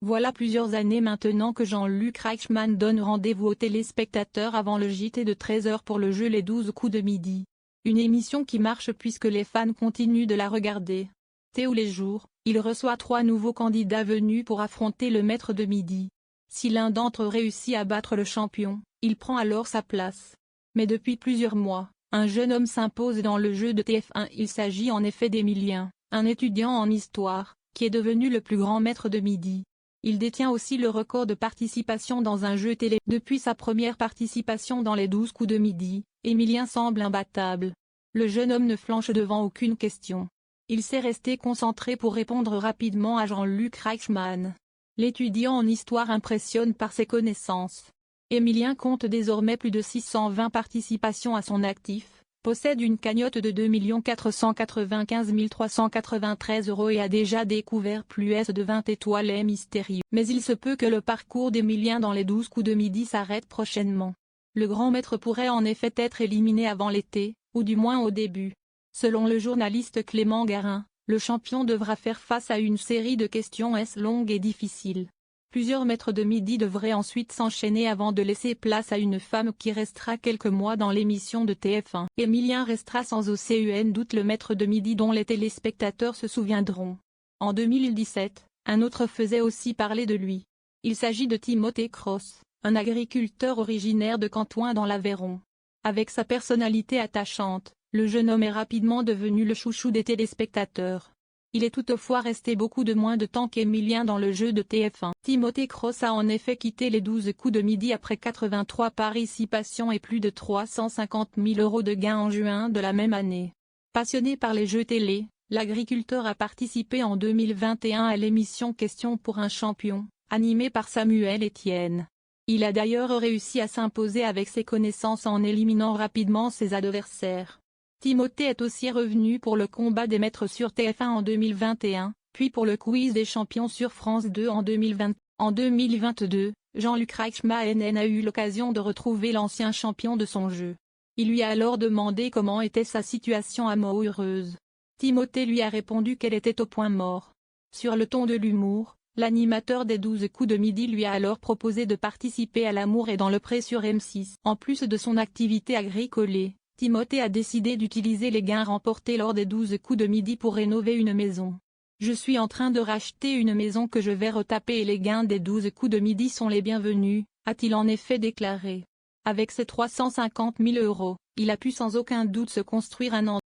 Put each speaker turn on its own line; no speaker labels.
Voilà plusieurs années maintenant que Jean-Luc Reichmann donne rendez-vous aux téléspectateurs avant le JT de 13h pour le jeu Les 12 coups de midi. Une émission qui marche puisque les fans continuent de la regarder. Tous les jours, il reçoit 3 nouveaux candidats venus pour affronter le maître de midi. Si l'un d'entre eux réussit à battre le champion, il prend alors sa place. Mais depuis plusieurs mois, un jeune homme s'impose dans le jeu de TF1. Il s'agit en effet d'Emilien, un étudiant en histoire, qui est devenu le plus grand maître de midi. Il détient aussi le record de participation dans un jeu télé. Depuis sa première participation dans les 12 coups de midi, Emilien semble imbattable. Le jeune homme ne flanche devant aucune question. Il sait rester concentré pour répondre rapidement à Jean-Luc Reichmann. L'étudiant en histoire impressionne par ses connaissances. Emilien compte désormais plus de 620 participations à son actif, possède une cagnotte de 2 495 393 € et a déjà découvert plus de 20 étoiles mystérieux. Mais il se peut que le parcours d'Emilien dans les 12 coups de midi s'arrête prochainement. Le grand maître pourrait en effet être éliminé avant l'été, ou du moins au début. Selon le journaliste Clément Garin, le champion devra faire face à une série de questions longues et difficiles. Plusieurs maîtres de midi devraient ensuite s'enchaîner avant de laisser place à une femme qui restera quelques mois dans l'émission de TF1. Emilien restera sans aucun doute le maître de midi dont les téléspectateurs se souviendront. En 2017, un autre faisait aussi parler de lui. Il s'agit de Timothée Cross, un agriculteur originaire de Cantoin dans l'Aveyron. Avec sa personnalité attachante, le jeune homme est rapidement devenu le chouchou des téléspectateurs. Il est toutefois resté beaucoup de moins de temps qu'Emilien dans le jeu de TF1. Timothée Cross a en effet quitté les 12 coups de midi après 83 participations et plus de 350 000 € de gains en juin de la même année. Passionné par les jeux télé, l'agriculteur a participé en 2021 à l'émission Question pour un champion, animée par Samuel Etienne. Il a d'ailleurs réussi à s'imposer avec ses connaissances en éliminant rapidement ses adversaires. Timothée est aussi revenu pour le combat des maîtres sur TF1 en 2021, puis pour le quiz des champions sur France 2 en 2020. En 2022, Jean-Luc Reichmann a eu l'occasion de retrouver l'ancien champion de son jeu. Il lui a alors demandé comment était sa situation amoureuse. Timothée lui a répondu qu'elle était au point mort. Sur le ton de l'humour, l'animateur des 12 coups de midi lui a alors proposé de participer à L'amour est dans le pré sur M6. En plus de son activité agricole, Timothée a décidé d'utiliser les gains remportés lors des 12 coups de midi pour rénover une maison. Je suis en train de racheter une maison que je vais retaper et les gains des 12 coups de midi sont les bienvenus, a-t-il en effet déclaré. Avec ses 350 000 €, il a pu sans aucun doute se construire un endroit.